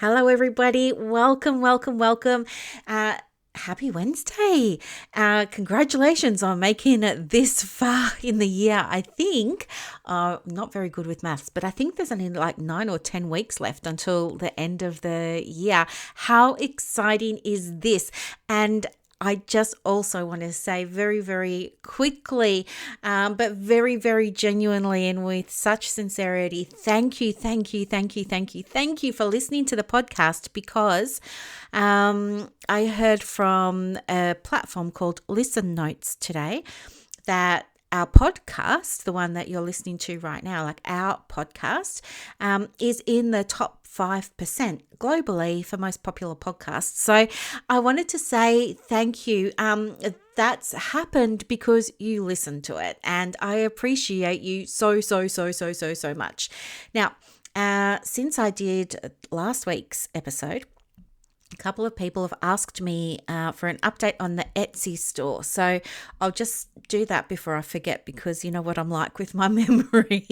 Hello, everybody. Welcome, welcome, welcome. Happy Wednesday. Congratulations on making it this far in the year. I think, not very good with maths, but I think there's only like 9 or 10 weeks left until the end of the year. How exciting is this? And I just also want to say very, very quickly, but very, very genuinely and with such sincerity, thank you, thank you, thank you, thank you, thank you for listening to the podcast because I heard from a platform called Listen Notes today that our podcast, the one that you're listening to right now, like our podcast, is in the top 5% globally for most popular podcasts. So I wanted to say thank you. That's happened because you listened to it, and I appreciate you so much. Now, since I did last week's episode, a couple of people have asked me for an update on the Etsy store. So I'll just do that before I forget because you know what I'm like with my memory.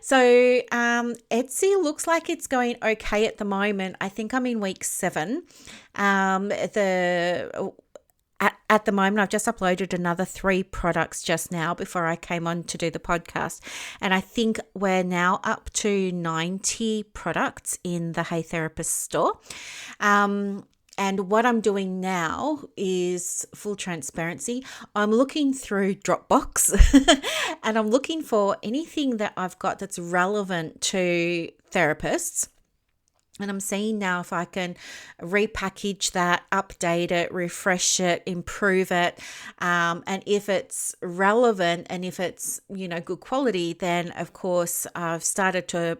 So Etsy looks like it's going okay at the moment. I think I'm in week 7. At the moment, I've just uploaded another 3 products just now before I came on to do the podcast. And I think we're now up to 90 products in the Hey Therapist store. And what I'm doing now is full transparency. I'm looking through Dropbox and I'm looking for anything that I've got that's relevant to therapists. And I'm seeing now if I can repackage that, update it, refresh it, improve it. And if it's relevant and if it's, good quality, then of course I've started to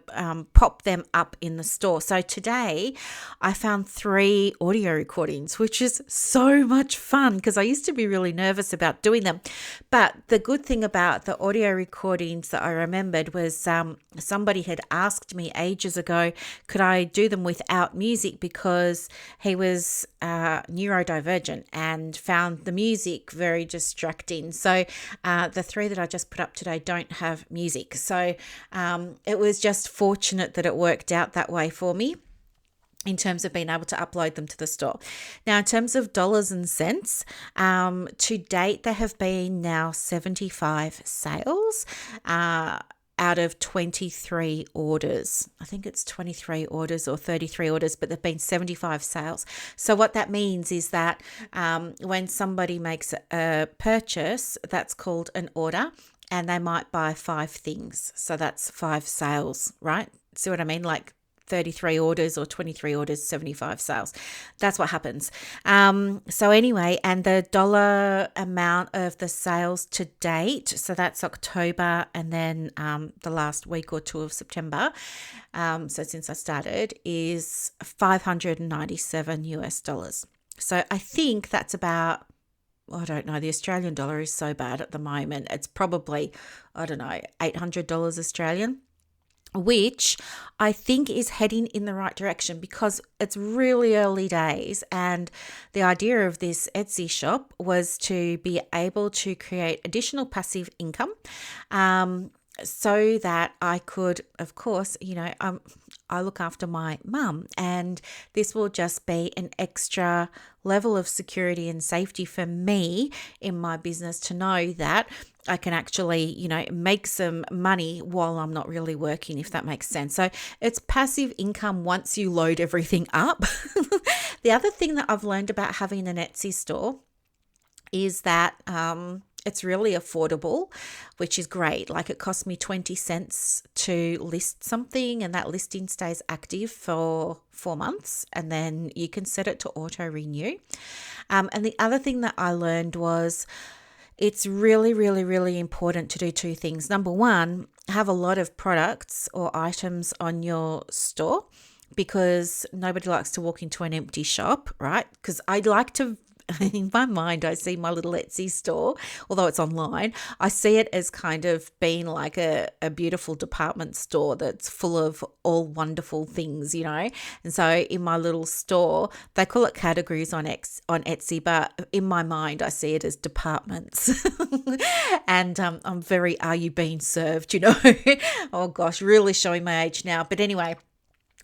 pop them up in the store. So today I found 3 audio recordings, which is so much fun because I used to be really nervous about doing them. But the good thing about the audio recordings that I remembered was somebody had asked me ages ago, could I do them without music because he was neurodivergent and found the music very distracting. So the 3 that I just put up today don't have music. So it was just fortunate that it worked out that way for me in terms of being able to upload them to the store. Now, in terms of dollars and cents, to date, there have been now 75 sales. Out of 23 orders. I think it's 23 orders or 33 orders, but there have been 75 sales. So what that means is that when somebody makes a purchase, that's called an order, and they might buy 5 things. So that's 5 sales, right? See what I mean? Like 33 orders or 23 orders, 75 sales. That's what happens. So anyway, and the dollar amount of the sales to date, so that's October and then the last week or 2 of September, so since I started, is $597. So I think that's about, I don't know, the Australian dollar is so bad at the moment. It's probably, I don't know, $800 Australian, which I think is heading in the right direction because it's really early days. And the idea of this Etsy shop was to be able to create additional passive income so that I could, of course, I look after my mum, and this will just be an extra level of security and safety for me in my business to know that I can actually, make some money while I'm not really working, if that makes sense. So it's passive income once you load everything up. The other thing that I've learned about having an Etsy store is that it's really affordable, which is great. Like it cost me 20 cents to list something, and that listing stays active for 4 months, and then you can set it to auto renew. And the other thing that I learned was it's really, really, really important to do 2 things. Number 1, have a lot of products or items on your store because nobody likes to walk into an empty shop, right? Because I'd like to, in my mind, I see my little Etsy store, although it's online, I see it as kind of being like a beautiful department store that's full of all wonderful things, And so in my little store, they call it categories on Etsy, but in my mind, I see it as departments. And I'm very, are you being served, Oh gosh, really showing my age now. But anyway,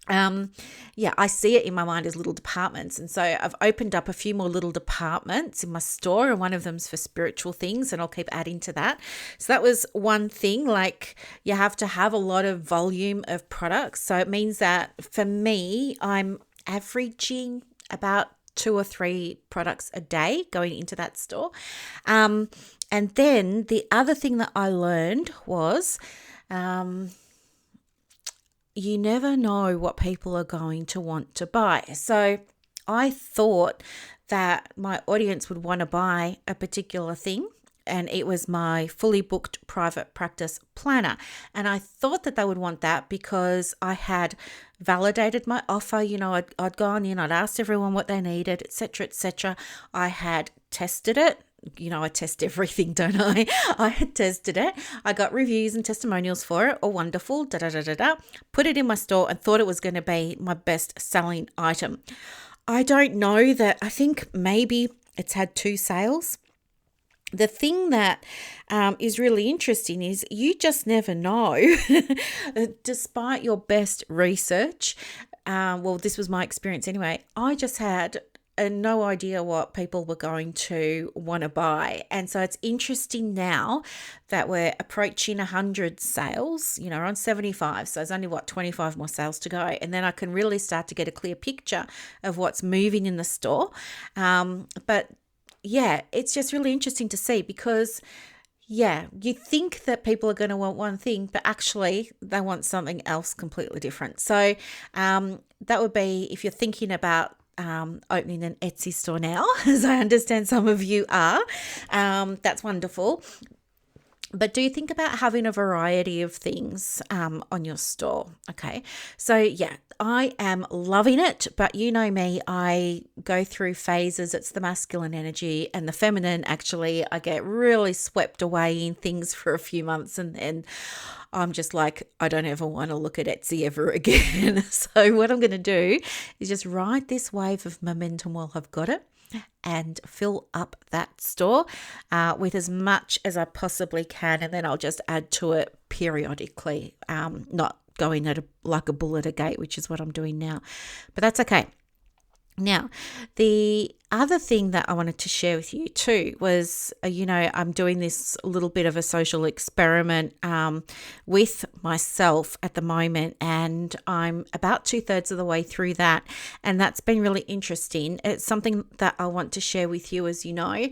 Yeah, I see it in my mind as little departments. And so I've opened up a few more little departments in my store, and one of them's for spiritual things, and I'll keep adding to that. So that was one thing. Like, you have to have a lot of volume of products. So it means that for me, I'm averaging about 2 or 3 products a day going into that store. And then the other thing that I learned was, you never know what people are going to want to buy. So I thought that my audience would want to buy a particular thing, and it was my fully booked private practice planner. And I thought that they would want that because I had validated my offer. I'd gone in, I'd asked everyone what they needed, etc., etc. I had tested it. I test everything, don't I? I had tested it. I got reviews and testimonials for it. Oh, wonderful. Put it in my store and thought it was going to be my best selling item. I don't know that. I think maybe it's had 2 sales. The thing that is really interesting is you just never know. Despite your best research, well, this was my experience anyway, I just had no idea what people were going to want to buy. And so it's interesting now that we're approaching 100 sales, we're on 75. So there's only 25 more sales to go. And then I can really start to get a clear picture of what's moving in the store. But yeah, it's just really interesting to see because you think that people are going to want one thing, but actually they want something else completely different. So that would be if you're thinking about opening an Etsy store now, as I understand some of you are. That's wonderful. But do think about having a variety of things on your store. Okay. So yeah, I am loving it, but you know me, I go through phases. It's the masculine energy and the feminine. Actually, I get really swept away in things for a few months, and then I'm just like, I don't ever want to look at Etsy ever again. So what I'm going to do is just ride this wave of momentum while I've got it and fill up that store with as much as I possibly can. And then I'll just add to it periodically, not going at like a bull at a gate, which is what I'm doing now. But that's okay. Now, the other thing that I wanted to share with you too was, I'm doing this little bit of a social experiment with myself at the moment, and I'm about 2/3 of the way through that, and that's been really interesting. It's something that I want to share with you, as you know,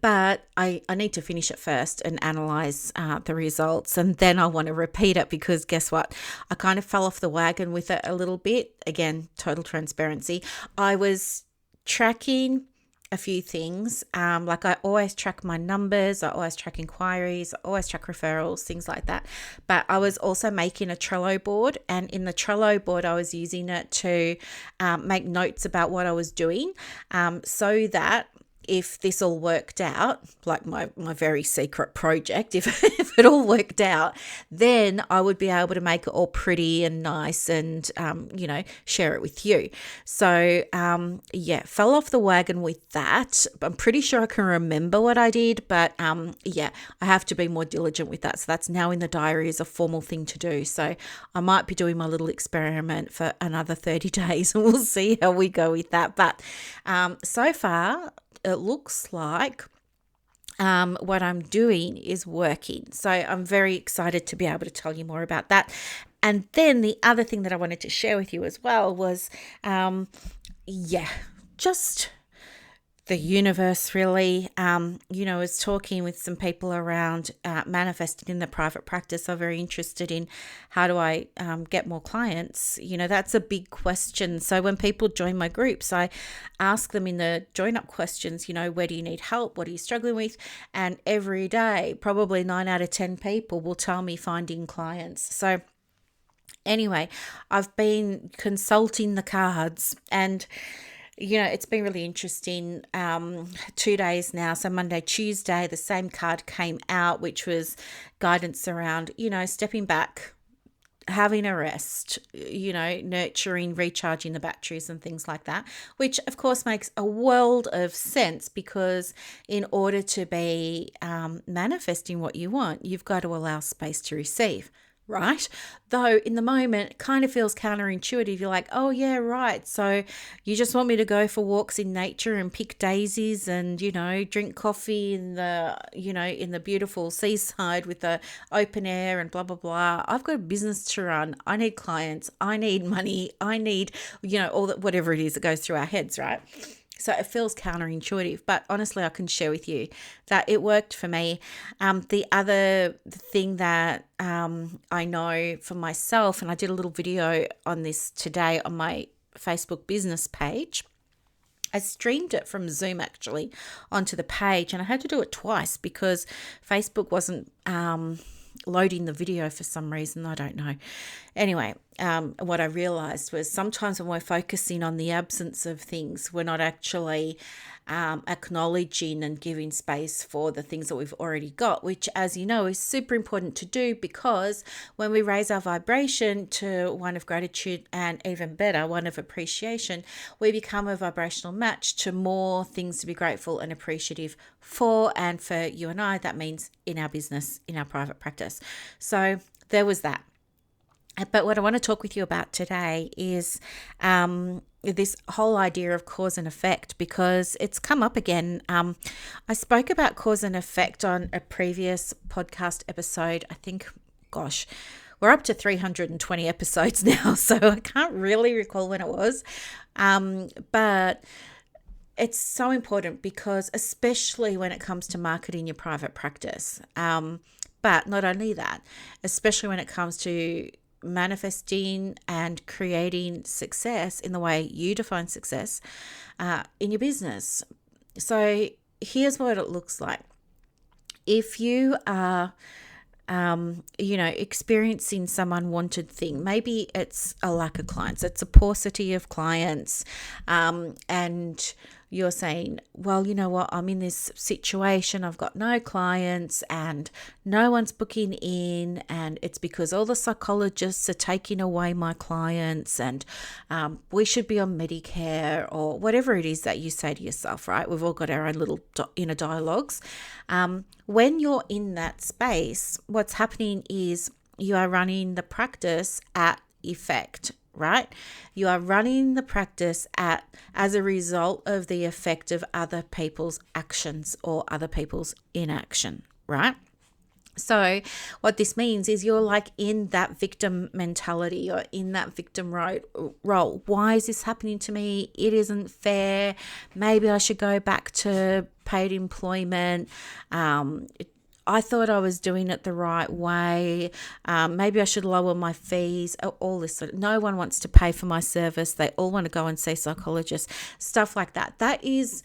but I need to finish it first and analyze the results, and then I want to repeat it because guess what? I kind of fell off the wagon with it a little bit. Again, total transparency. I was tracking a few things. Like I always track my numbers, I always track inquiries, I always track referrals, things like that. But I was also making a Trello board, and in the Trello board, I was using it to make notes about what I was doing, so that if this all worked out, like my very secret project, if it all worked out, then I would be able to make it all pretty and nice and, share it with you. So, fell off the wagon with that. I'm pretty sure I can remember what I did, but I have to be more diligent with that. So that's now in the diary as a formal thing to do. So I might be doing my little experiment for another 30 days and we'll see how we go with that. But so far, it looks like what I'm doing is working. So I'm very excited to be able to tell you more about that. And then the other thing that I wanted to share with you as well was, just the universe really. I was talking with some people around manifesting in the private practice. I'm very interested in how do I get more clients. That's a big question. So when people join my groups, I ask them in the join up questions, where do you need help? What are you struggling with? And every day, probably 9 out of 10 people will tell me finding clients. So anyway, I've been consulting the cards, and it's been really interesting. 2 days now, so Monday, Tuesday, the same card came out, which was guidance around, stepping back, having a rest, nurturing, recharging the batteries and things like that, which of course makes a world of sense because in order to be manifesting what you want, you've got to allow space to receive. right? Though in the moment, it kind of feels counterintuitive. You're like, oh, yeah, right. So you just want me to go for walks in nature and pick daisies and, drink coffee in the beautiful seaside with the open air and blah, blah, blah. I've got a business to run. I need clients. I need money. I need, all that, whatever it is that goes through our heads, right? So it feels counterintuitive, but honestly, I can share with you that it worked for me. The other thing that I know for myself, and I did a little video on this today on my Facebook business page. I streamed it from Zoom actually onto the page, and I had to do it twice because Facebook wasn't loading the video for some reason. I don't know. Anyway, what I realized was sometimes when we're focusing on the absence of things, we're not actually acknowledging and giving space for the things that we've already got, which, as you know, is super important to do, because when we raise our vibration to one of gratitude and even better, one of appreciation, we become a vibrational match to more things to be grateful and appreciative for. And for you and I, that means in our business, in our private practice. So there was that. But what I want to talk with you about today is this whole idea of cause and effect, because it's come up again. I spoke about cause and effect on a previous podcast episode. I think, gosh, we're up to 320 episodes now, so I can't really recall when it was. But it's so important because, especially when it comes to marketing your private practice, but not only that, especially when it comes to manifesting and creating success in the way you define success in your business. So here's what it looks like. If you are experiencing some unwanted thing, maybe it's a lack of clients, it's a paucity of clients, and you're saying, well, you know what, I'm in this situation, I've got no clients and no one's booking in, and it's because all the psychologists are taking away my clients, and we should be on Medicare, or whatever it is that you say to yourself, right? We've all got our own little inner dialogues. When you're in that space, what's happening is you are running the practice at effect, right? You are running the practice as a result of the effect of other people's actions or other people's inaction, right? So what this means is you're like in that victim mentality or in that victim role. Why is this happening to me? It isn't fair. Maybe I should go back to paid employment. I thought I was doing it the right way. Maybe I should lower my fees. All this sort of, no one wants to pay for my service. They all want to go and see psychologists, stuff like that. That is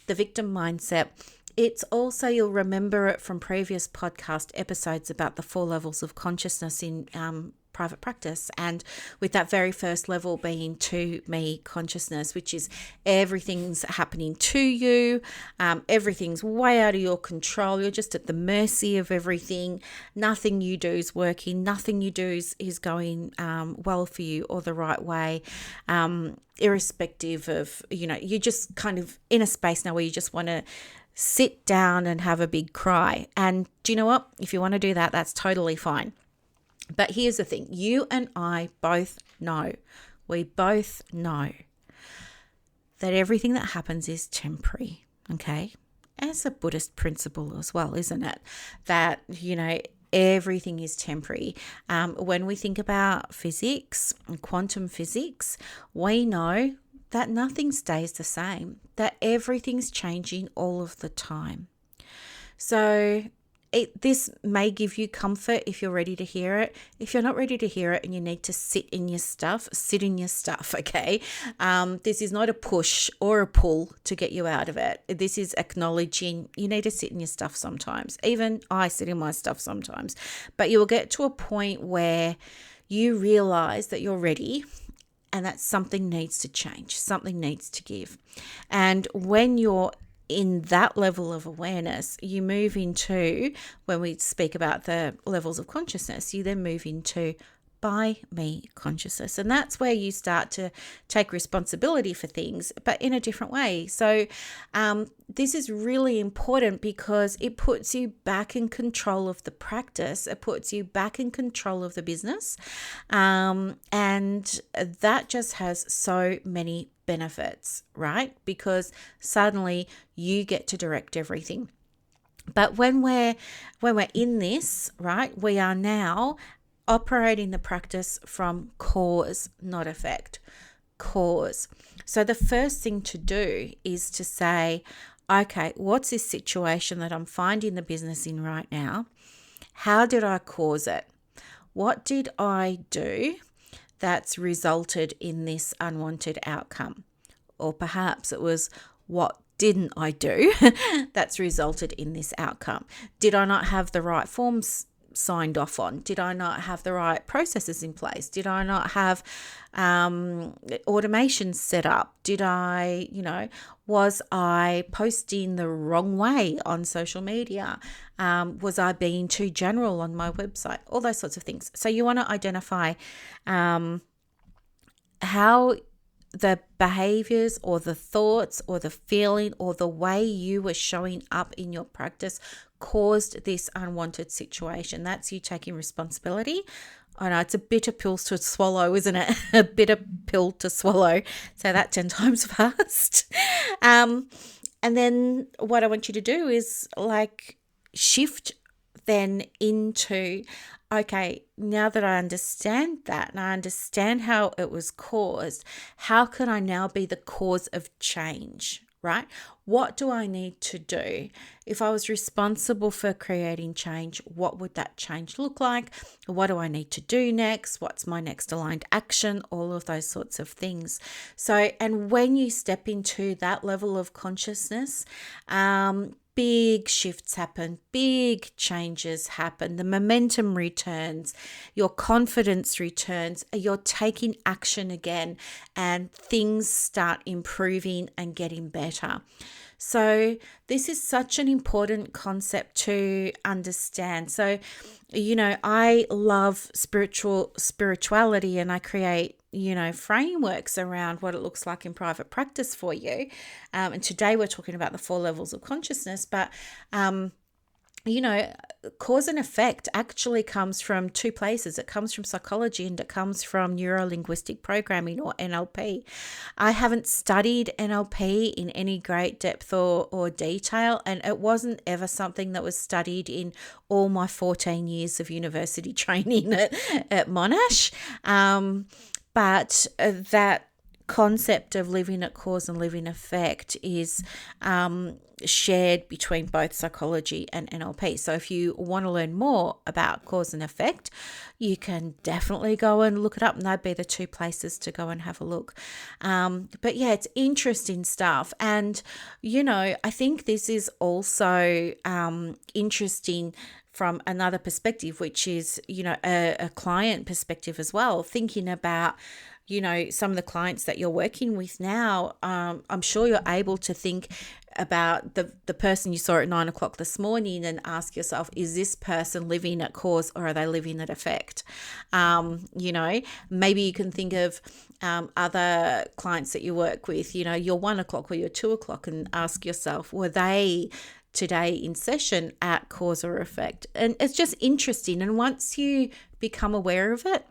the victim mindset. It's also, you'll remember it from previous podcast episodes about the 4 levels of consciousness in private practice, and with that very first level being to me consciousness, which is everything's happening to you, everything's way out of your control, you're just at the mercy of everything, nothing you do is working, nothing you do is going well for you or the right way, irrespective of, you're just kind of in a space now where you just want to sit down and have a big cry. And do you know what? If you want to do that, that's totally fine. But here's the thing. You and I both know, we both know that everything that happens is temporary, okay? As a Buddhist principle as well, isn't it? That, everything is temporary. When we think about physics and quantum physics, we know that nothing stays the same, that everything's changing all of the time. So this may give you comfort if you're ready to hear it. If you're not ready to hear it and you need to sit in your stuff, okay? This is not a push or a pull to get you out of it. This is acknowledging you need to sit in your stuff sometimes. Even I sit in my stuff sometimes. But you will get to a point where you realize that you're ready and that something needs to change, something needs to give. And when you're in that level of awareness, you move into, when we speak about the levels of consciousness, you then move into by me consciousness. And that's where you start to take responsibility for things, but in a different way. So this is really important because it puts you back in control of the practice. It puts you back in control of the business. And that just has so many benefits, right? Because suddenly you get to direct everything. But when we're in this, right, we are now operating the practice from cause, not effect. Cause. So the first thing to do is to say, okay, what's this situation that I'm finding the business in right now? How did I cause it? What did I do that's resulted in this unwanted outcome? Or perhaps it was, what didn't I do that's resulted in this outcome? Did I not have the right forms signed off on? Did I not have the right processes in place? Did I not have automation set up? Did I, was I posting the wrong way on social media? Was I being too general on my website? All those sorts of things. So you want to identify how the behaviors or the thoughts or the feeling or the way you were showing up in your practice caused this unwanted situation. That's you taking responsibility. I know it's a bitter pill to swallow, isn't it? A bitter pill to swallow. Say that 10 times fast. And then what I want you to do is shift then into, okay, now that I understand that and I understand how it was caused, how can I now be the cause of change, right? What do I need to do? If I was responsible for creating change, what would that change look like? What do I need to do next? What's my next aligned action? All of those sorts of things. So, and when you step into that level of consciousness, big shifts happen, big changes happen, the momentum returns, your confidence returns, you're taking action again, and things start improving and getting better. So this is such an important concept to understand. So, I love spirituality, and I create frameworks around what it looks like in private practice for you. And today we're talking about the 4 levels of consciousness, but cause and effect actually comes from 2 places. It comes from psychology and it comes from neuro-linguistic programming, or NLP. I haven't studied NLP in any great depth or detail, and it wasn't ever something that was studied in all my 14 years of university training at Monash. But that concept of living at cause and living effect is shared between both psychology and NLP. So if you want to learn more about cause and effect, you can definitely go and look it up, and that'd be the 2 places to go and have a look. But yeah, it's interesting stuff. And, I think this is also interesting from another perspective, which is, a client perspective as well, thinking about, some of the clients that you're working with now. I'm sure you're able to think about the person you saw at 9 o'clock this morning and ask yourself, is this person living at cause or are they living at effect? Maybe you can think of other clients that you work with, your 1 o'clock or your 2 o'clock, and ask yourself, were they today in session at cause or effect? And it's just interesting. And once you become aware of it,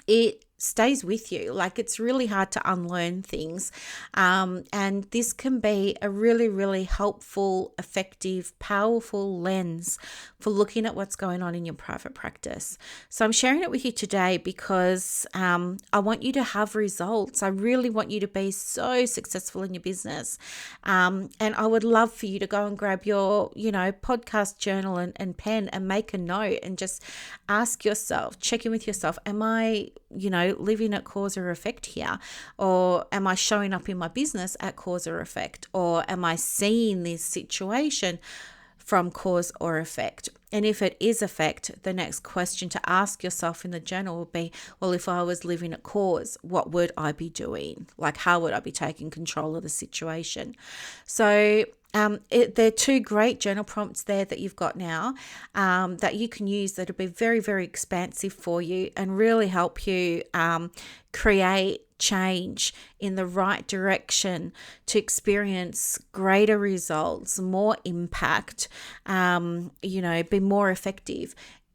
it stays with you. It's really hard to unlearn things. And this can be a really, really helpful, effective, powerful lens for looking at what's going on in your private practice. So I'm sharing it with you today because I want you to have results. I really want you to be so successful in your business. And I would love for you to go and grab your, podcast journal and pen and make a note and just ask yourself, check in with yourself, am I, living at cause or effect here? Or am I showing up in my business at cause or effect? Or am I seeing this situation from cause or effect? And if it is effect, the next question to ask yourself in the journal will be, well, if I was living at cause, what would I be doing? How would I be taking control of the situation? So there are two great journal prompts there that you've got now that you can use that'll be very, very expansive for you and really help you create change in the right direction to experience greater results, more impact, be more effective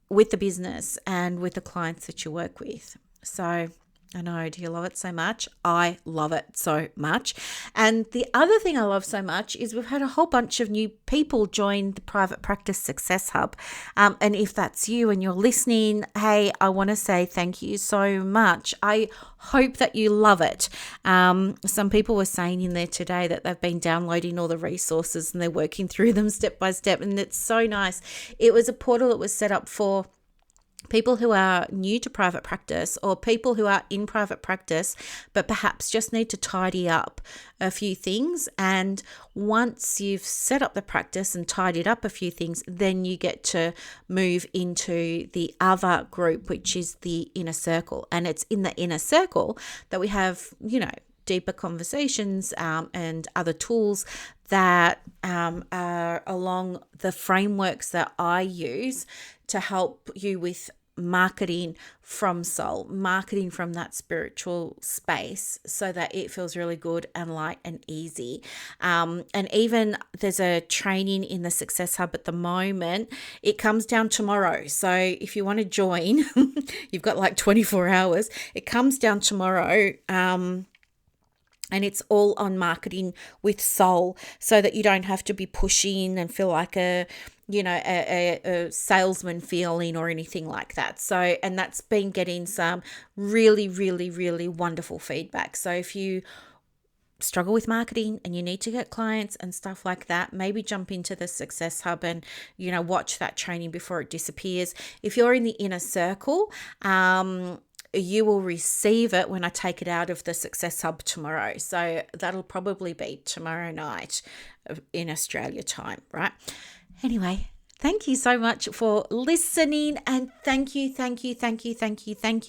with the business and with the clients that you work with. So I know, do you love it so much? I love it so much. And the other thing I love so much is we've had a whole bunch of new people join the Private Practice Success Hub. And if that's you and you're listening, hey, I want to say thank you so much. I hope that you love it. Some people were saying in there today that they've been downloading all the resources and they're working through them step by step. And it's so nice. It was a portal that was set up for people who are new to private practice or people who are in private practice but perhaps just need to tidy up a few things. And once you've set up the practice and tidied up a few things, then you get to move into the other group, which is the inner circle. And it's in the inner circle that we have, deeper conversations and other tools that are along the frameworks that I use to help you with marketing from soul, marketing from that spiritual space so that it feels really good and light and easy. And even there's a training in the Success Hub at the moment. It comes down tomorrow. So if you want to join, you've got like 24 hours. It comes down tomorrow. And it's all on marketing with soul so that you don't have to be pushing and feel like a salesman feeling or anything like that. So, and that's been getting some really, really, really wonderful feedback. So if you struggle with marketing and you need to get clients and stuff like that, maybe jump into the Success Hub and, watch that training before it disappears. If you're in the inner circle, you will receive it when I take it out of the Success Hub tomorrow. So that'll probably be tomorrow night in Australia time, right? Anyway, thank you so much for listening, and thank you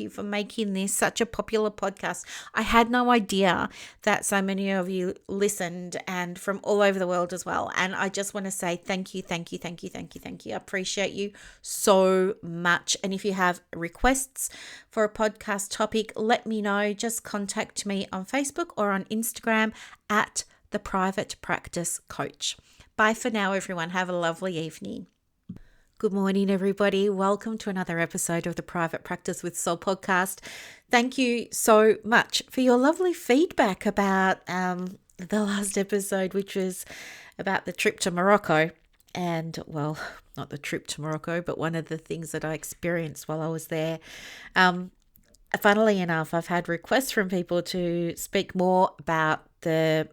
for making this such a popular podcast. I had no idea that so many of you listened, and from all over the world as well. And I just want to say thank you. I appreciate you so much. And if you have requests for a podcast topic, let me know. Just contact me on Facebook or on Instagram at The Private Practice Coach. Bye for now, everyone. Have a lovely evening. Good morning, everybody. Welcome to another episode of the Private Practice with Soul podcast. Thank you so much for your lovely feedback about the last episode, which was about the trip to Morocco. And, well, not the trip to Morocco, but one of the things that I experienced while I was there. Funnily enough, I've had requests from people to speak more about the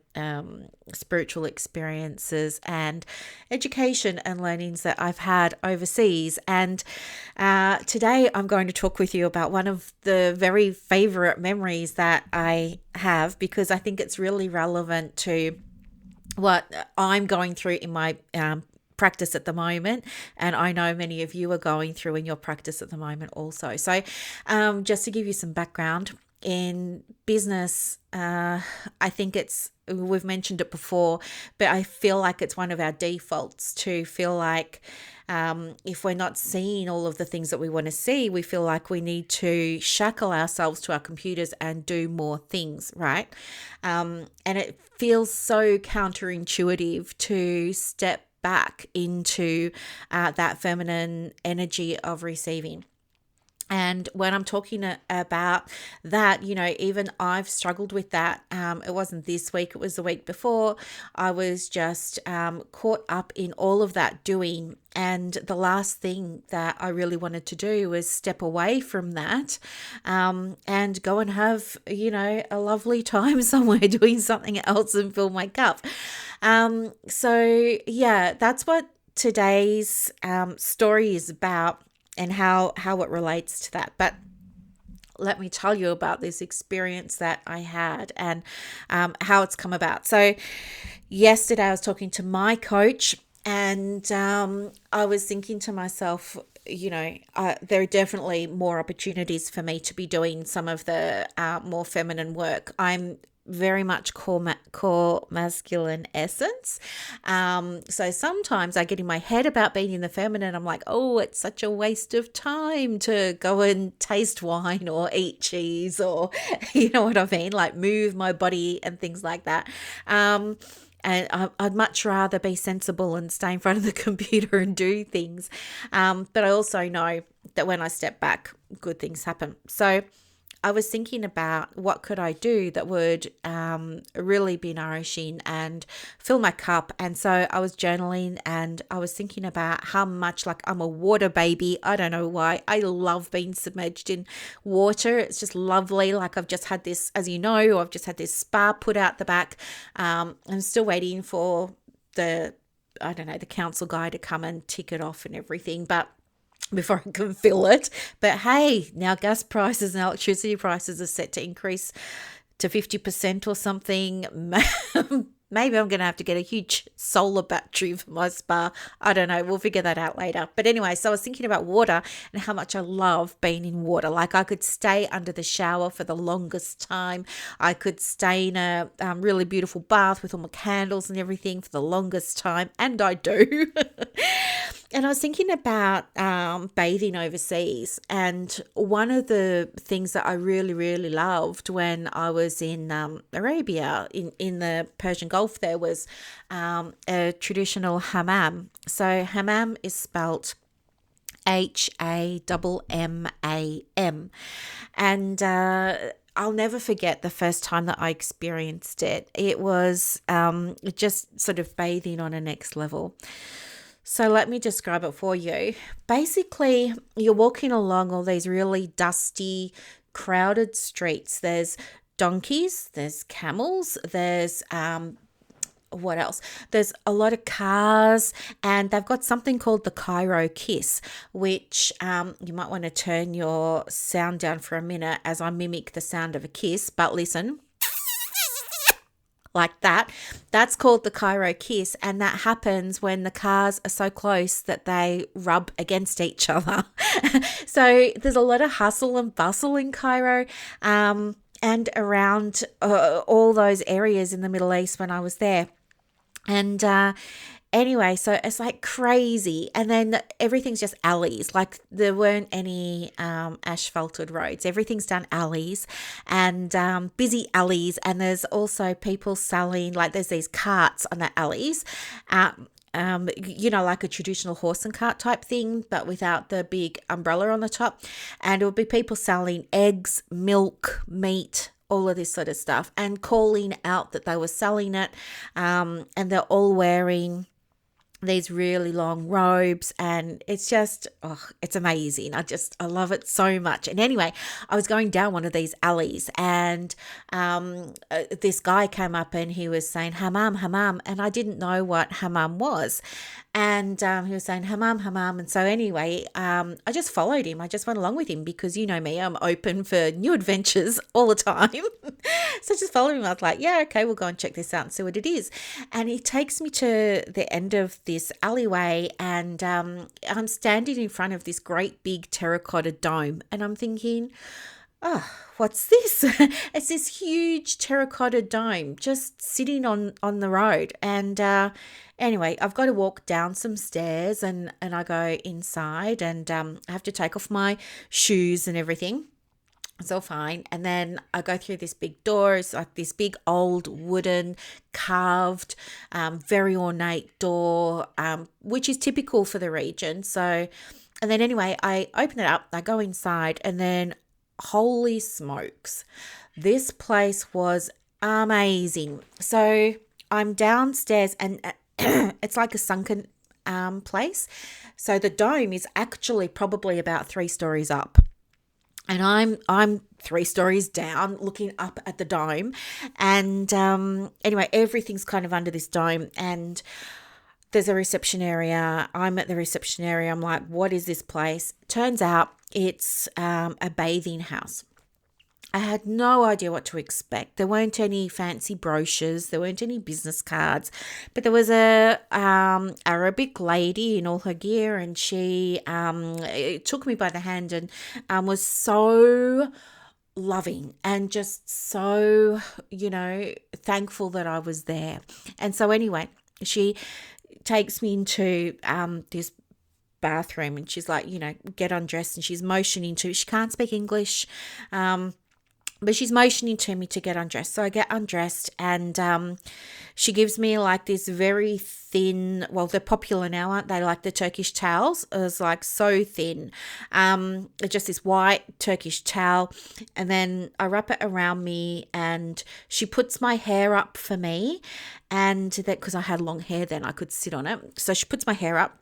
spiritual experiences and education and learnings that I've had overseas. And today I'm going to talk with you about one of the very favorite memories that I have, because I think it's really relevant to what I'm going through in my practice at the moment, and I know many of you are going through in your practice at the moment also. So just to give you some background in business, I think we've mentioned it before, but I feel like it's one of our defaults to feel like if we're not seeing all of the things that we want to see, we feel like we need to shackle ourselves to our computers and do more things, right? And it feels so counterintuitive to step back into that feminine energy of receiving. And when I'm talking about that, even I've struggled with that. It wasn't this week, it was the week before. I was just caught up in all of that doing. And the last thing that I really wanted to do was step away from that and go and have, a lovely time somewhere doing something else and fill my cup. So, yeah, that's what today's story is about, and how it relates to that. But let me tell you about this experience that I had and how it's come about. So yesterday I was talking to my coach, and I was thinking to myself, there are definitely more opportunities for me to be doing some of the more feminine work. I'm very much core call masculine essence. So sometimes I get in my head about being in the feminine. I'm like, oh, it's such a waste of time to go and taste wine or eat cheese or, you know what I mean? Like move my body and things like that. And I'd much rather be sensible and stay in front of the computer and do things. But I also know that when I step back, good things happen. So I was thinking about what could I do that would really be nourishing and fill my cup. And so I was journaling and I was thinking about how much, like, I'm a water baby. I don't know why. I love being submerged in water. It's just lovely. Like, I've just had this, as you know, I've just had this spa put out the back. I'm still waiting for the council guy to come and tick it off and everything. But before I can fill it. But hey, now gas prices and electricity prices are set to increase to 50% or something. Maybe I'm going to have to get a huge solar battery for my spa. I don't know. We'll figure that out later. But anyway, so I was thinking about water and how much I love being in water. Like, I could stay under the shower for the longest time. I could stay in a really beautiful bath with all my candles and everything for the longest time. And I do. And I was thinking about bathing overseas. And one of the things that I really, really loved when I was in Arabia, in the Persian Gulf, there was a traditional hammam. So hammam is spelt HAMMAM. And I'll never forget the first time that I experienced it. It was just sort of bathing on a next level. So let me describe it for you. Basically, you're walking along all these really dusty, crowded streets. There's donkeys, there's camels, there's what else? There's a lot of cars, and they've got something called the Cairo Kiss, which you might want to turn your sound down for a minute as I mimic the sound of a kiss. But listen. Like that. That's called the Cairo Kiss, and that happens when the cars are so close that they rub against each other. So there's a lot of hustle and bustle in Cairo and around all those areas in the Middle East when I was there. And anyway, so it's like crazy. And then everything's just alleys. Like, there weren't any asphalted roads. Everything's done alleys and busy alleys. And there's also people selling, like, there's these carts on the alleys. Like a traditional horse and cart type thing, but without the big umbrella on the top. And it would be people selling eggs, milk, meat, all of this sort of stuff, and calling out that they were selling it. And they're all wearing these really long robes, and it's just, it's amazing. I love it so much. And anyway, I was going down one of these alleys, and this guy came up and he was saying hammam, hammam, and I didn't know what hammam was. And he was saying hammam, hammam. And so anyway, I just followed him. I just went along with him because, you know me, I'm open for new adventures all the time. So I just followed him. I was like, yeah, okay, we'll go and check this out and see what it is. And he takes me to the end of this alleyway, and I'm standing in front of this great big terracotta dome, and I'm thinking, oh, what's this? It's this huge terracotta dome just sitting on the road. And anyway, I've got to walk down some stairs, and I go inside, and I have to take off my shoes and everything. It's all fine. And then I go through this big door. It's like this big old wooden carved, very ornate door, which is typical for the region. So, and then anyway, I open it up, I go inside, and then holy smokes, this place was amazing. So I'm downstairs, and it's like a sunken place. So the dome is actually probably about 3 stories up. And I'm 3 stories down looking up at the dome. And anyway, everything's kind of under this dome. And there's a reception area. I'm at the reception area. I'm like, what is this place? Turns out it's a bathing house. I had no idea what to expect. There weren't any fancy brochures. There weren't any business cards. But there was a Arabic lady in all her gear, and she took me by the hand and was so loving and just so, thankful that I was there. And so anyway, she takes me into this bathroom and she's like, get undressed, and she's motioning to, she can't speak English, but she's motioning to me to get undressed. So I get undressed, and she gives me like this very thin, well, they're popular now, aren't they? Like the Turkish towels. It was like so thin. Just this white Turkish towel. And then I wrap it around me, and she puts my hair up for me. And that, because I had long hair then, I could sit on it. So she puts my hair up.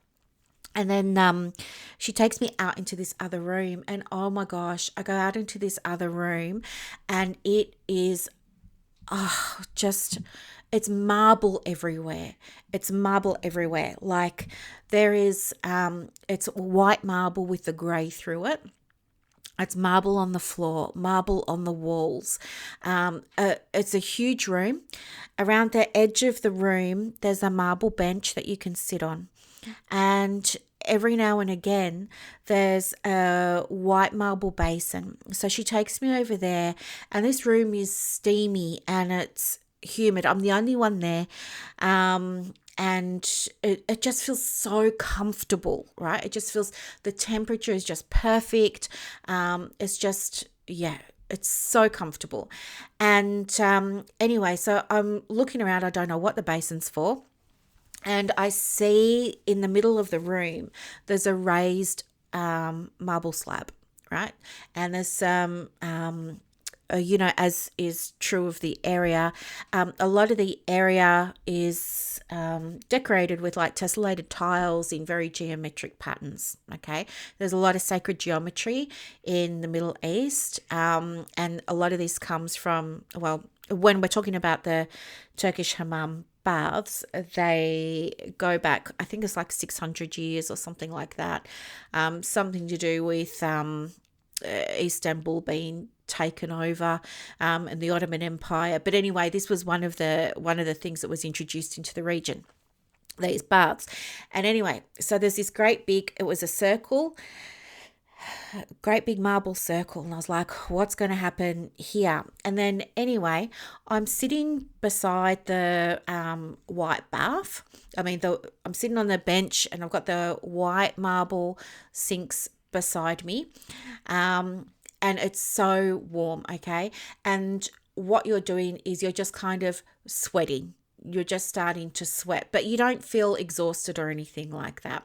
And then she takes me out into this other room, and oh my gosh, I go out into this other room, and it is just, it's marble everywhere. It's marble everywhere. Like there is, it's white marble with the grey through it. It's marble on the floor, marble on the walls. It's a huge room. Around the edge of the room, there's a marble bench that you can sit on. And every now and again, there's a white marble basin. So she takes me over there, and this room is steamy and it's humid. I'm the only one there. And it just feels so comfortable, right? It just feels, the temperature is just perfect. It's just, yeah, it's so comfortable. And anyway, so I'm looking around. I don't know what the basin's for. And I see in the middle of the room, there's a raised marble slab, right? And there's some, as is true of the area, a lot of the area is decorated with like tessellated tiles in very geometric patterns, okay? There's a lot of sacred geometry in the Middle East, and a lot of this comes from, well, when we're talking about the Turkish hammam baths, they go back, I think it's like 600 years or something like that. Something to do with Istanbul being taken over, and the Ottoman Empire. But anyway, this was one of the things that was introduced into the region, these baths. And anyway, so there's this great big, it was a circle, great big marble circle, and I was like, what's going to happen here? And then anyway, I'm sitting beside the white bath. I'm sitting on the bench, and I've got the white marble sinks beside me, and it's so warm, okay? And what you're doing is you're just kind of sweating. You're just starting to sweat, but you don't feel exhausted or anything like that.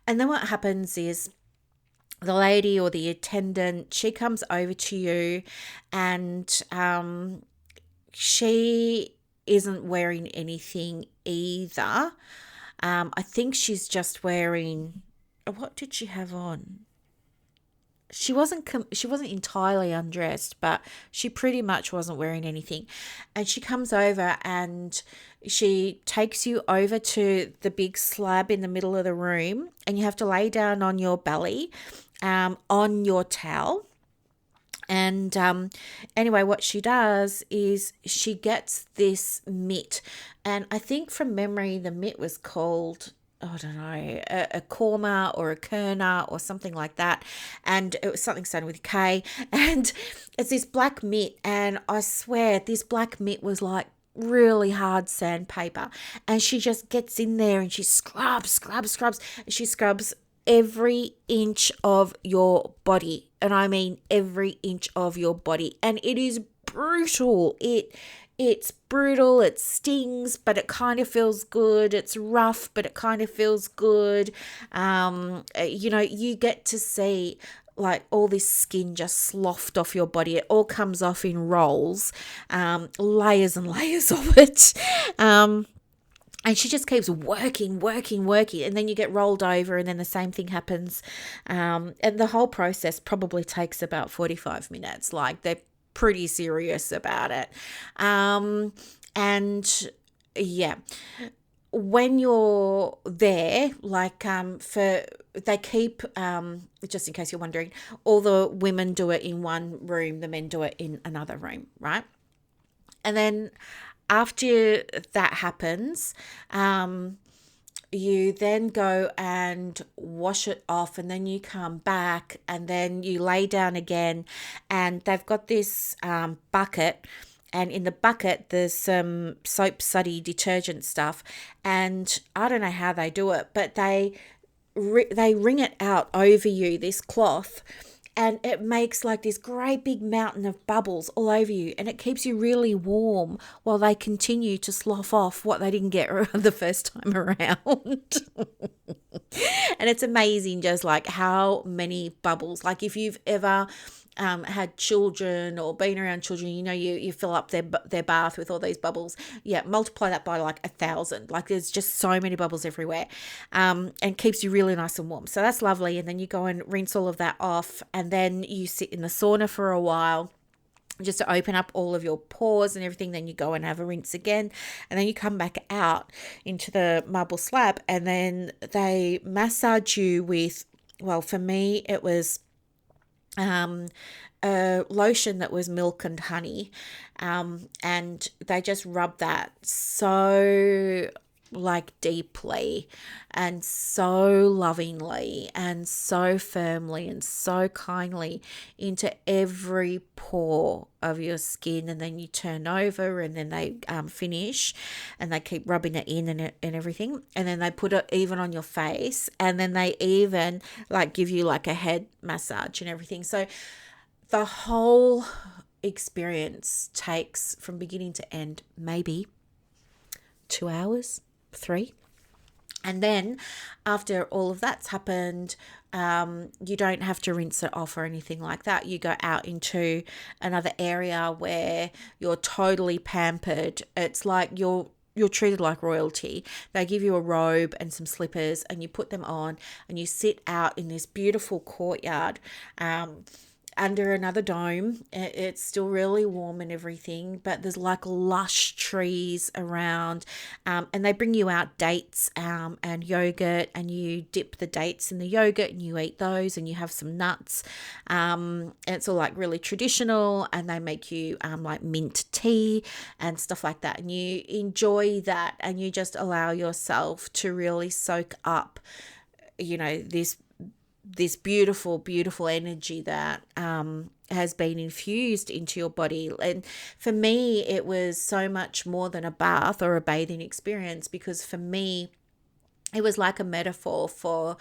And then what happens is, the lady or the attendant, she comes over to you, and she isn't wearing anything either. I think she's just wearing, what did she have on? She wasn't entirely undressed, but she pretty much wasn't wearing anything. And she comes over and she takes you over to the big slab in the middle of the room, and you have to lay down on your belly, on your towel. And anyway, what she does is she gets this mitt, and I think from memory the mitt was called, I don't know, a korma or a kurna or something like that. And it was something starting with K. And it's this black mitt. And I swear this black mitt was like really hard sandpaper. And she just gets in there and she scrubs. She scrubs every inch of your body. And I mean every inch of your body. And it is brutal. It's brutal, it stings, but it kind of feels good. It's rough, but it kind of feels good. You get to see like all this skin just sloughed off your body. It all comes off in rolls, layers and layers of it. And she just keeps working. And then you get rolled over, and then the same thing happens. And the whole process probably takes about 45 minutes. Like they're pretty serious about it. And yeah, when you're there, like they keep, just in case you're wondering, all the women do it in one room, the men do it in another room, right? And then after that happens, you then go and wash it off, and then you come back and then you lay down again, and they've got this bucket, and in the bucket there's some soap suddy detergent stuff, and I don't know how they do it, but they wring it out over you, this cloth, and it makes like this great big mountain of bubbles all over you, and it keeps you really warm while they continue to slough off what they didn't get the first time around. And it's amazing just like how many bubbles, like if you've ever had children or been around children, you fill up their bath with all these bubbles. Yeah, multiply that by like 1,000. Like there's just so many bubbles everywhere, and keeps you really nice and warm. So that's lovely. And then you go and rinse all of that off, and then you sit in the sauna for a while, just to open up all of your pores and everything. Then you go and have a rinse again, and then you come back out into the marble slab, and then they massage you with, well, for me it was a lotion that was milk and honey, and they just rub that so like deeply and so lovingly and so firmly and so kindly into every pore of your skin, and then you turn over, and then they finish, and they keep rubbing it in and everything, and then they put it even on your face, and then they even like give you like a head massage and everything. So the whole experience takes from beginning to end maybe 2 hours, 3. And then after all of that's happened, you don't have to rinse it off or anything like that. You go out into another area where you're totally pampered. It's like you're treated like royalty. They give you a robe and some slippers, and you put them on, and you sit out in this beautiful courtyard, under another dome. It's still really warm and everything, but there's like lush trees around, and they bring you out dates and yogurt, and you dip the dates in the yogurt and you eat those, and you have some nuts. And it's all like really traditional, and they make you like mint tea and stuff like that, and you enjoy that, and you just allow yourself to really soak up, this beautiful, beautiful energy that has been infused into your body. And for me, it was so much more than a bath or a bathing experience, because for me, it was like a metaphor for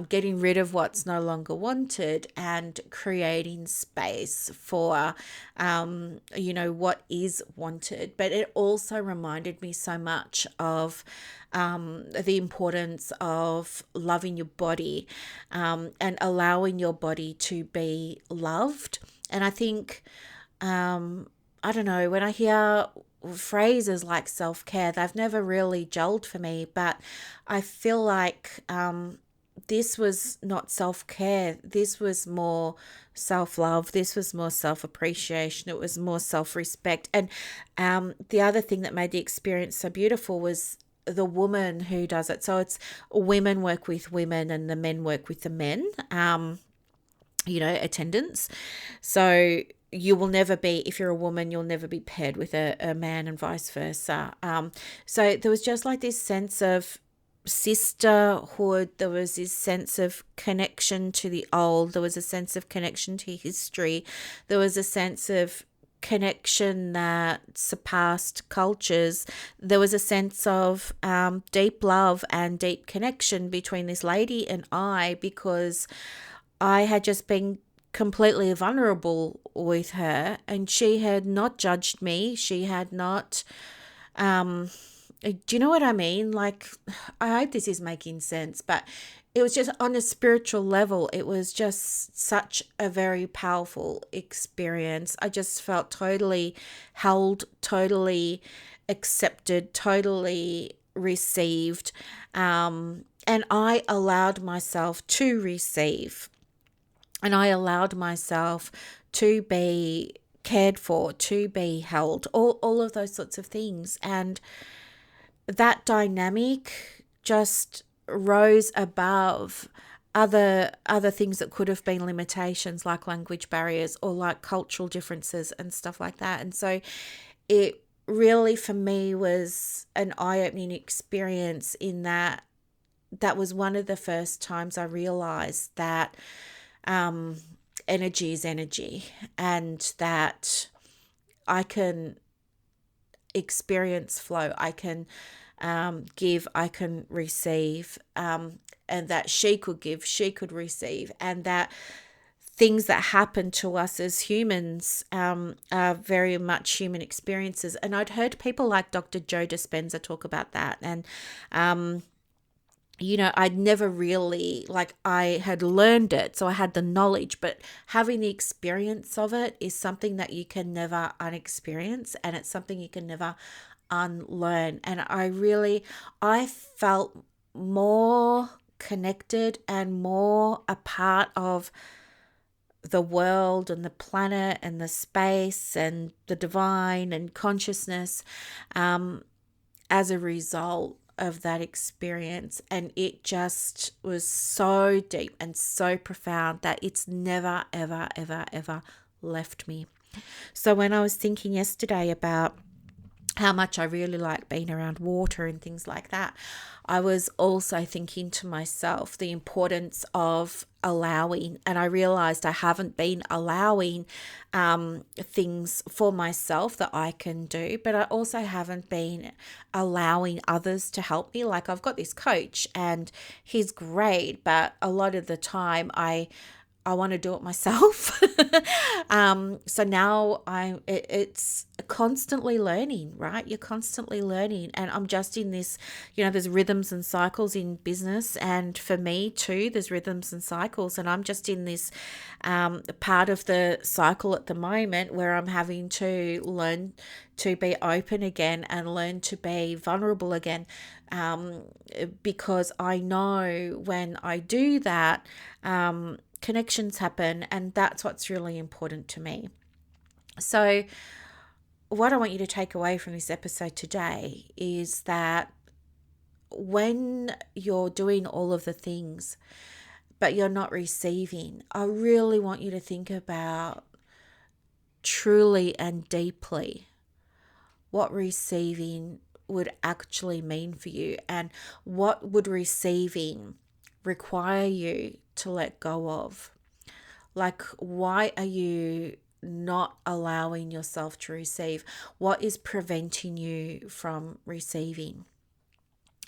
getting rid of what's no longer wanted and creating space for, what is wanted. But it also reminded me so much of the importance of loving your body, and allowing your body to be loved. And I think, I don't know, when I hear phrases like self-care, they've never really gelled for me, but I feel like this was not self-care. This was more self-love. This was more self-appreciation. It was more self-respect. And the other thing that made the experience so beautiful was the woman who does it. So it's women work with women and the men work with the men, attendants. So you will never be, if you're a woman, you'll never be paired with a man, and vice versa. So there was just like this sense of sisterhood. There was this sense of connection to the old. There was a sense of connection to history. There was a sense of connection that surpassed cultures. There was a sense of deep love and deep connection between this lady and I, because I had just been completely vulnerable with her, and she had not judged me. She had not, do you know what I mean? Like, I hope this is making sense, but it was just on a spiritual level. It was just such a very powerful experience. I just felt totally held, totally accepted, totally received. And I allowed myself to receive. And I allowed myself to be cared for, to be held, all of those sorts of things. And that dynamic just rose above other things that could have been limitations, like language barriers or like cultural differences and stuff like that. And so it really, for me, was an eye-opening experience in that that was one of the first times I realized that energy is energy, and that I can experience flow. I can give, I can receive, and that she could give, she could receive, and that things that happen to us as humans are very much human experiences. And I'd heard people like Dr. Joe Dispenza talk about that. And, I'd never really, I had learned it, so I had the knowledge, but having the experience of it is something that you can never unexperience, and it's something you can never unlearn. And I felt more connected and more a part of the world and the planet and the space and the divine and consciousness as a result of that experience. And it just was so deep and so profound that it's never, ever, ever, ever left me. So when I was thinking yesterday about how much I really like being around water and things like that, I was also thinking to myself the importance of allowing. And I realized I haven't been allowing things for myself that I can do, but I also haven't been allowing others to help me. Like, I've got this coach and he's great, but a lot of the time I want to do it myself. So now it's constantly learning, right? You're constantly learning. And I'm just in this, there's rhythms and cycles in business. And for me too, there's rhythms and cycles. And I'm just in this part of the cycle at the moment where I'm having to learn to be open again and learn to be vulnerable again. Because I know when I do that, connections happen, and that's what's really important to me. So what I want you to take away from this episode today is that when you're doing all of the things but you're not receiving, I really want you to think about truly and deeply what receiving would actually mean for you, and what would receiving require you to let go of. Like, why are you not allowing yourself to receive? What is preventing you from receiving?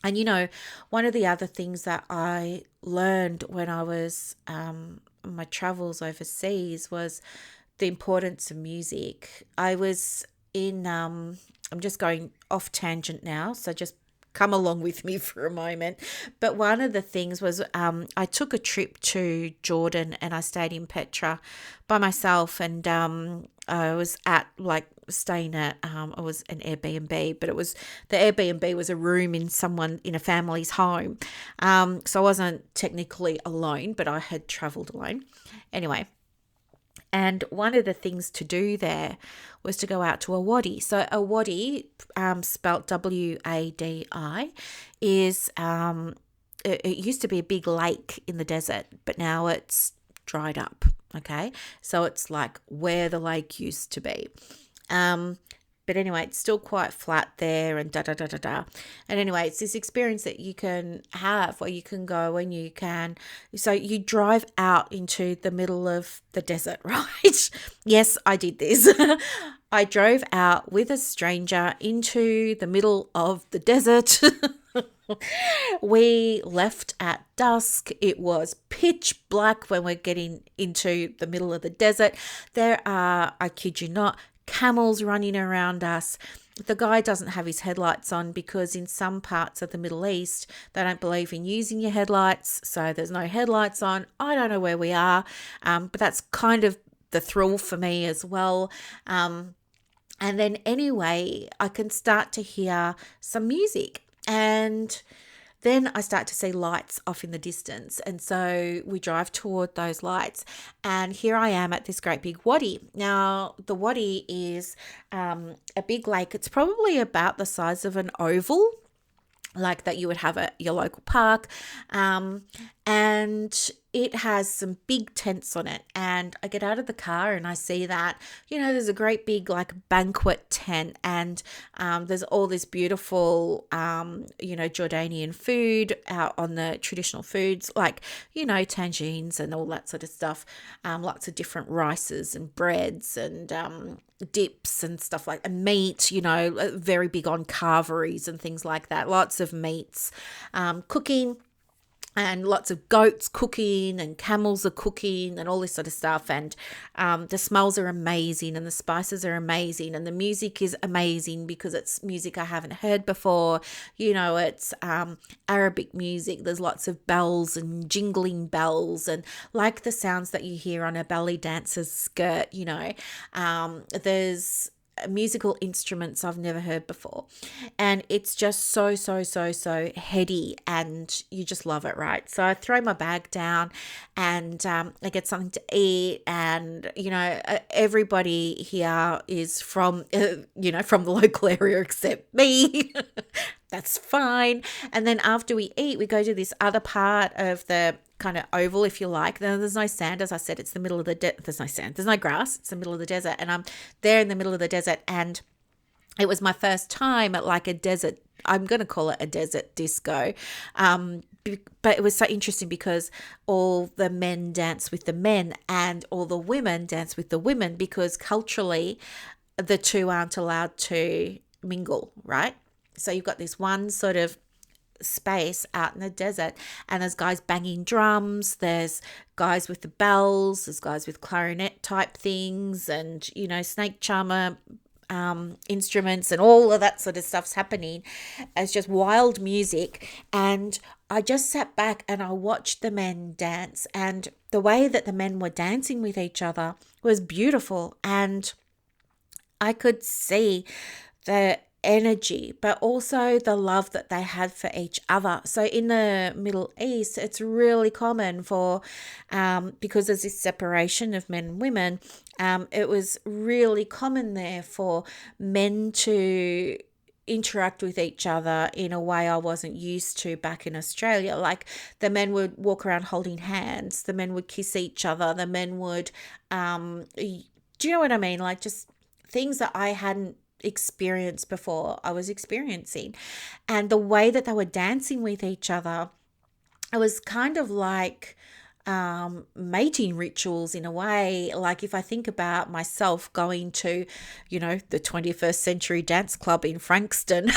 And one of the other things that I learned when I was on my travels overseas was the importance of music. I was in I'm just going off tangent now, so just come along with me for a moment. But one of the things was I took a trip to Jordan and I stayed in Petra by myself, and I was staying at it was an Airbnb, but the Airbnb was a room in a family's home. So I wasn't technically alone, but I had traveled alone. Anyway, and one of the things to do there was to go out to a wadi. So a wadi, spelt W-A-D-I, is it used to be a big lake in the desert, but now it's dried up. Okay, so it's like where the lake used to be. But anyway, it's still quite flat there, and da-da-da-da-da. And anyway, it's this experience that you can have where you can go and you can... So you drive out into the middle of the desert, right? Yes, I did this. I drove out with a stranger into the middle of the desert. We left at dusk. It was pitch black when we're getting into the middle of the desert. There are, I kid you not, camels running around us. The guy doesn't have his headlights on because in some parts of the Middle East, they don't believe in using your headlights. So there's no headlights on. I don't know where we are, but that's kind of the thrill for me as well. And then anyway, I can start to hear some music, and then I start to see lights off in the distance. And so we drive toward those lights. And here I am at this great big wadi. Now, the wadi is a big lake. It's probably about the size of an oval, like that you would have at your local park. And it has some big tents on it. And I get out of the car and I see that, there's a great big like banquet tent, and there's all this beautiful, Jordanian food out on the traditional foods, like, tangines and all that sort of stuff. Lots of different rices and breads and dips and stuff like, and meat, very big on carveries and things like that. Lots of meats cooking, and lots of goats cooking, and camels are cooking, and all this sort of stuff. And the smells are amazing, and the spices are amazing, and the music is amazing because it's music I haven't heard before. It's Arabic music. There's lots of bells and jingling bells, and like the sounds that you hear on a belly dancer's skirt. There's musical instruments I've never heard before, and it's just so heady, and you just love it, right? So I throw my bag down, and I get something to eat, and everybody here is from from the local area except me. That's fine. And then after we eat, we go to this other part of the kind of oval, if you like. There's no sand, as I said. It's the middle of the there's no sand, there's no grass. It's the middle of the desert, and I'm there in the middle of the desert. And it was my first time at like a desert, I'm going to call it a desert disco. But it was so interesting because all the men dance with the men and all the women dance with the women, because culturally the two aren't allowed to mingle, right? So you've got this one sort of space out in the desert, and there's guys banging drums, there's guys with the bells, there's guys with clarinet type things, and snake charmer instruments, and all of that sort of stuff's happening. It's just wild music. And I just sat back and I watched the men dance, and the way that the men were dancing with each other was beautiful, and I could see the energy, but also the love that they had for each other. So in the Middle East, it's really common for, because there's this separation of men and women, it was really common there for men to interact with each other in a way I wasn't used to back in Australia. Like the men would walk around holding hands, the men would kiss each other, the men would, do you know what I mean? Like just things that I hadn't experienced before I was experiencing. And the way that they were dancing with each other, it was kind of like mating rituals in a way. Like if I think about myself going to, the 21st century dance club in Frankston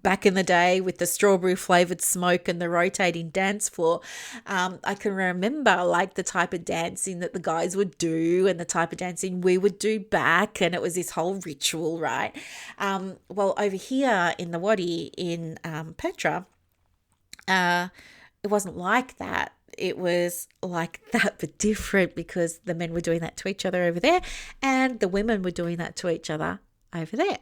back in the day with the strawberry flavored smoke and the rotating dance floor, I can remember like the type of dancing that the guys would do and the type of dancing we would do back, and it was this whole ritual, right? Well, over here in the Wadi in Petra, it wasn't like that. It was like that, but different, because the men were doing that to each other over there and the women were doing that to each other over there.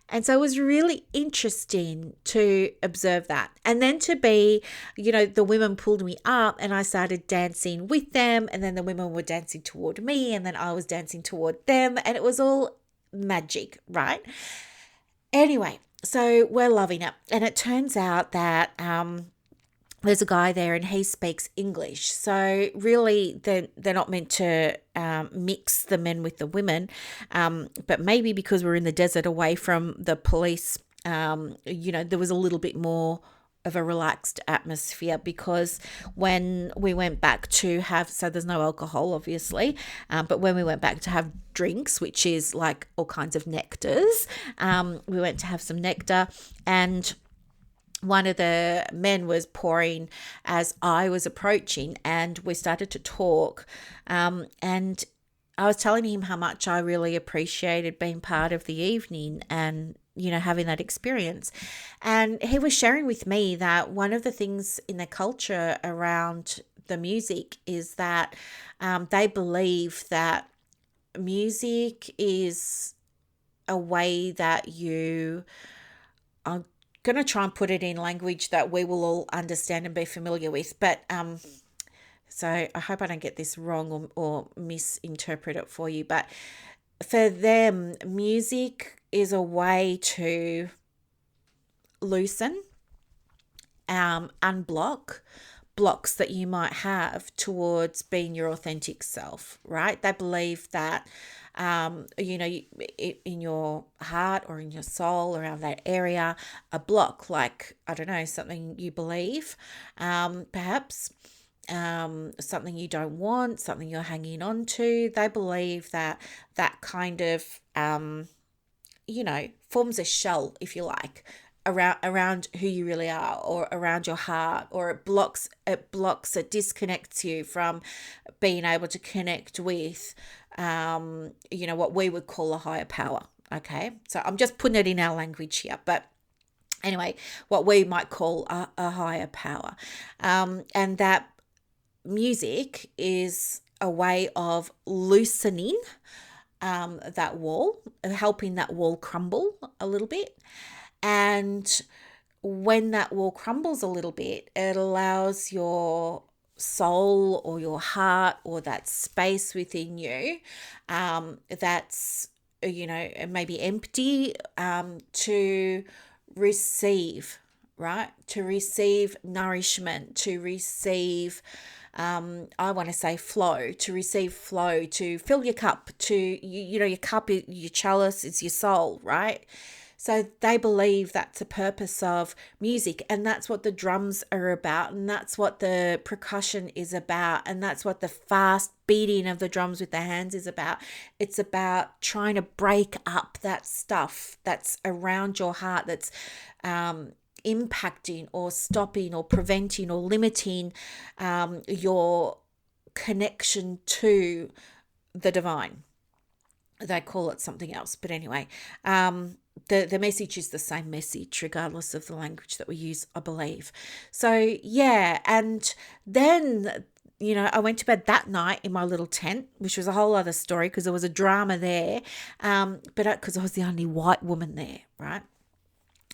And so it was really interesting to observe that. And then to be, the women pulled me up and I started dancing with them, and then the women were dancing toward me, and then I was dancing toward them, and it was all magic, right? Anyway, so we're loving it. And it turns out that there's a guy there and he speaks English. So really they're not meant to mix the men with the women. But maybe because we're in the desert away from the police, there was a little bit more of a relaxed atmosphere, because when we went back to have, so there's no alcohol obviously, but when we went back to have drinks, which is like all kinds of nectars, we went to have some nectar, and one of the men was pouring as I was approaching, and we started to talk, and I was telling him how much I really appreciated being part of the evening and, having that experience. And he was sharing with me that one of the things in the culture around the music is that they believe that music is a way that you are going to try and put it in language that we will all understand and be familiar with. But so I hope I don't get this wrong or misinterpret it for you. But for them, music is a way to loosen, unblock, blocks that you might have towards being your authentic self, right? They believe that, in your heart or in your soul around that area, a block, like, I don't know, something you believe, perhaps something you don't want, something you're hanging on to. They believe that that kind of, forms a shell, if you like, around who you really are, or around your heart, or it disconnects you from being able to connect with what we would call a higher power. Okay, so I'm just putting it in our language here, but anyway, what we might call a higher power, and that music is a way of loosening that wall, helping that wall crumble a little bit. And when that wall crumbles a little bit, it allows your soul or your heart or that space within you that's, maybe empty, to receive, right? To receive nourishment, to receive, I want to say flow, to receive flow, to fill your cup, your cup, your chalice is your soul, right? So they believe that's the purpose of music, and that's what the drums are about, and that's what the percussion is about, and that's what the fast beating of the drums with the hands is about. It's about trying to break up that stuff that's around your heart, that's impacting or stopping or preventing or limiting your connection to the divine. They call it something else, but anyway, the message is the same message regardless of the language that we use, I believe. So yeah, and then I went to bed that night in my little tent, which was a whole other story because there was a drama there, but because I was the only white woman there, right?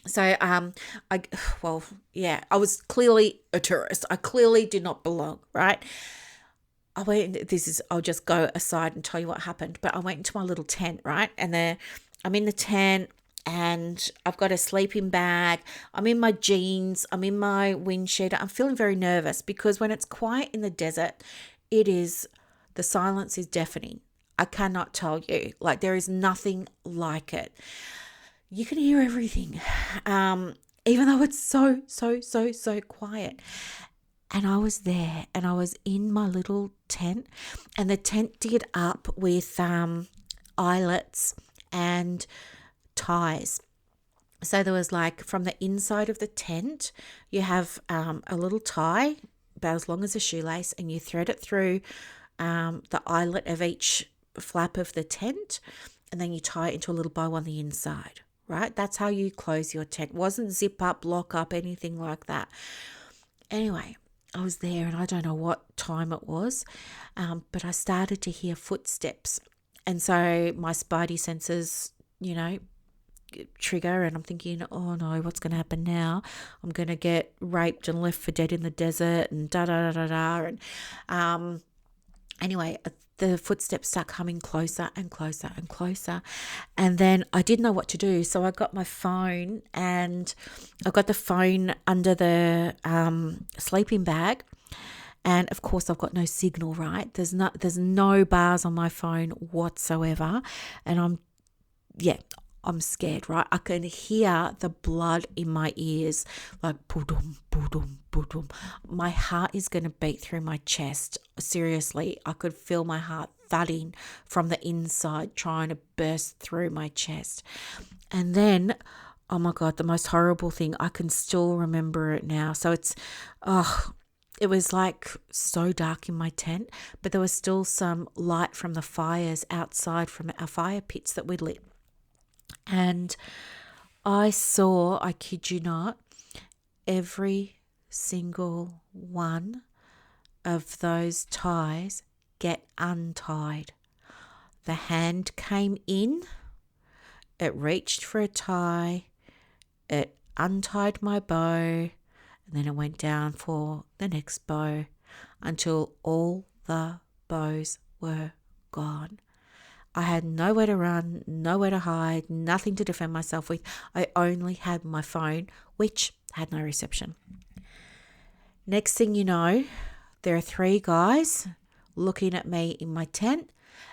So I was clearly a tourist. I clearly did not belong, right? I'll just go aside and tell you what happened, but I went into my little tent, right? And I'm in the tent and I've got a sleeping bag. I'm in my jeans. I'm in my wind sheeter. I'm feeling very nervous because when it's quiet in the desert, the silence is deafening. I cannot tell you, like there is nothing like it. You can hear everything, even though it's so, so, so, so quiet. And I was there and I was in my little tent, and the tent did up with eyelets and ties. So there was like from the inside of the tent, you have a little tie about as long as a shoelace, and you thread it through the eyelet of each flap of the tent, and then you tie it into a little bow on the inside, right? That's how you close your tent. It wasn't zip up, lock up, anything like that. Anyway, I was there and I don't know what time it was, but I started to hear footsteps. And so my spidey senses, trigger, and I'm thinking, oh no, what's going to happen now? I'm going to get raped and left for dead in the desert and da-da-da-da-da. And anyway, the footsteps start coming closer and closer and closer. And then I didn't know what to do. So I got my phone, and I got the phone under the sleeping bag. And of course I've got no signal, right? There's no bars on my phone whatsoever. And I'm scared, right? I can hear the blood in my ears, like boom, boom, boom. My heart is going to beat through my chest. Seriously, I could feel my heart thudding from the inside, trying to burst through my chest. And then, oh my God, the most horrible thing, I can still remember it now. So it was like so dark in my tent, but there was still some light from the fires outside from our fire pits that we'd lit. And I saw, I kid you not, every single one of those ties get untied. The hand came in, it reached for a tie, it untied my bow, and then it went down for the next bow until all the bows were gone. I had nowhere to run, nowhere to hide, nothing to defend myself with. I only had my phone, which had no reception. Next thing you know, there are 3 guys looking at me in my tent,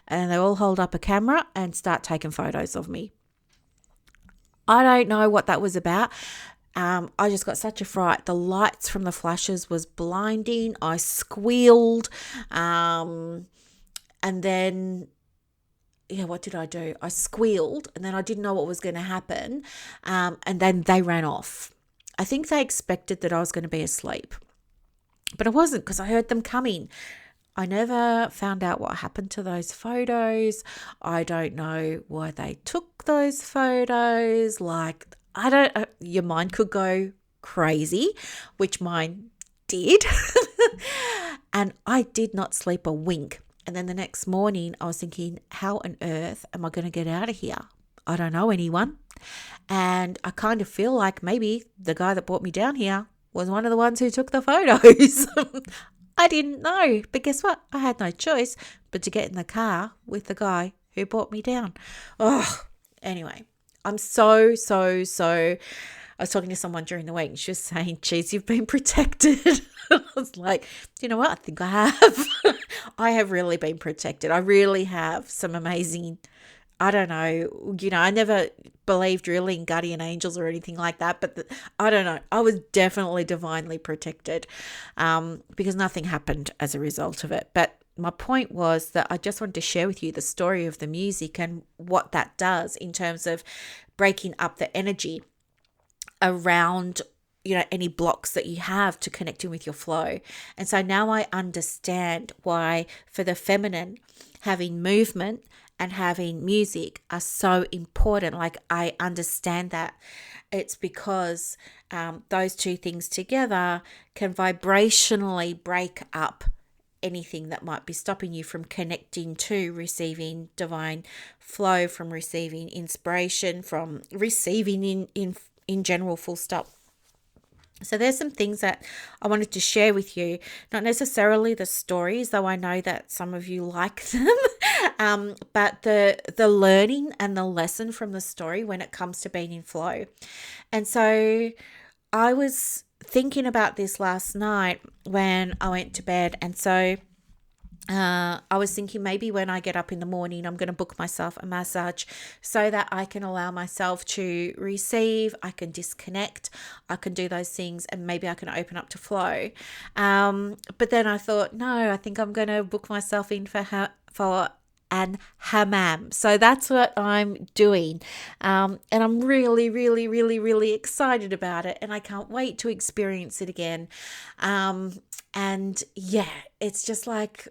and they all hold up a camera and start taking photos of me. I don't know what that was about. I just got such a fright. The lights from the flashes was blinding. I squealed. And then, what did I do? I squealed, and then I didn't know what was going to happen. And then they ran off. I think they expected that I was going to be asleep, but I wasn't, because I heard them coming. I never found out what happened to those photos. I don't know why they took those photos. Your mind could go crazy, which mine did. And I did not sleep a wink. And then the next morning I was thinking, how on earth am I going to get out of here? I don't know anyone. And I kind of feel like maybe the guy that brought me down here was one of the ones who took the photos. I didn't know, but guess what? I had no choice but to get in the car with the guy who brought me down. Oh, anyway, I'm so. I was talking to someone during the week and she was saying, geez, you've been protected. I was like, you know what? I think I have. I have really been protected. I really have some amazing, I don't know, I never believed really in guardian angels or anything like that, but I don't know. I was definitely divinely protected because nothing happened as a result of it. But my point was that I just wanted to share with you the story of the music and what that does in terms of breaking up the energy around any blocks that you have to connecting with your flow. And so now I understand why for the feminine, having movement and having music are so important. Like, I understand that it's because those two things together can vibrationally break up anything that might be stopping you from connecting to receiving divine flow, from receiving inspiration, from receiving in general, full stop. So there's some things that I wanted to share with you, not necessarily the stories, though I know that some of you like them, but the learning and the lesson from the story when it comes to being in flow. And so I was thinking about this last night when I went to bed, and so I was thinking maybe when I get up in the morning, I'm going to book myself a massage so that I can allow myself to receive, I can disconnect, I can do those things, and maybe I can open up to flow. But then I thought, no, I think I'm going to book myself in for an hammam. So that's what I'm doing. And I'm really, really, really, really excited about it. And I can't wait to experience it again. And yeah, it's just like,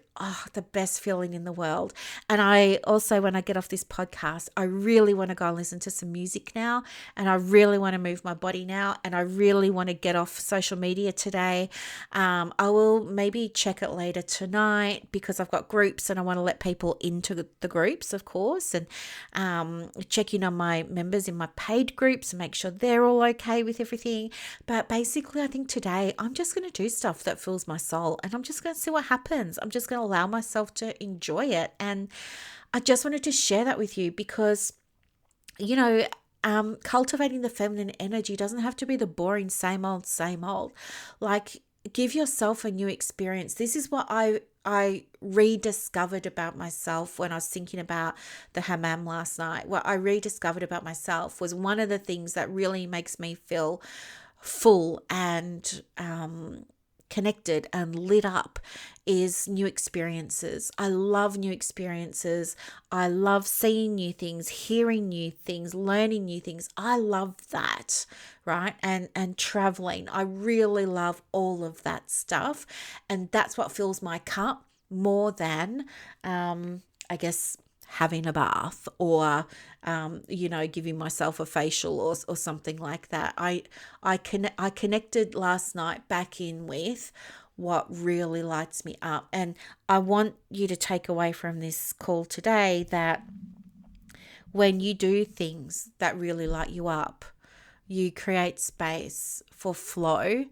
the best feeling in the world. And I also, when I get off this podcast, I really want to go and listen to some music now. And I really want to move my body now. And I really want to get off social media today. I will maybe check it later tonight because I've got groups and I want to let people into the groups, of course. And check in on my members in my paid groups and make sure they're all okay with everything. But basically, I think today I'm just going to do stuff that fills my soul, and I'm just going to see what happens. I'm just going to allow myself to enjoy it. And I just wanted to share that with you because, cultivating the feminine energy doesn't have to be the boring same old. Like, give yourself a new experience. This is what I rediscovered about myself when I was thinking about the hammam last night. What I rediscovered about myself was one of the things that really makes me feel full and connected and lit up is new experiences. I love new experiences. I love seeing new things, hearing new things, learning new things. I love that, right? And traveling. I really love all of that stuff. And that's what fills my cup more than, I guess, having a bath or, giving myself a facial or something like that. I connected last night back in with what really lights me up. And I want you to take away from this call today that when you do things that really light you up, you create space for flow.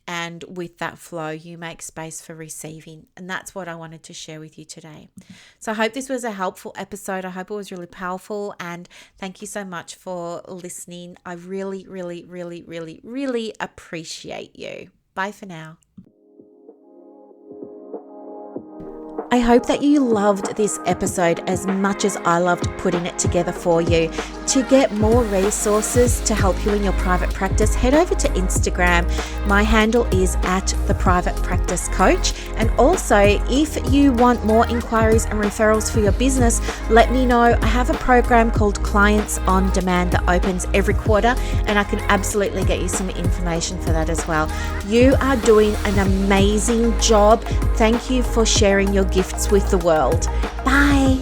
And with that flow, you make space for receiving. And that's what I wanted to share with you today. So I hope this was a helpful episode. I hope it was really powerful. And thank you so much for listening. I really, really, really, really, really appreciate you. Bye for now. I hope that you loved this episode as much as I loved putting it together for you. To get more resources to help you in your private practice, head over to Instagram. My handle is @theprivatepracticecoach. And also, if you want more inquiries and referrals for your business, let me know. I have a program called Clients on Demand that opens every quarter, and I can absolutely get you some information for that as well. You are doing an amazing job. Thank you for sharing your gifts with the world. Bye.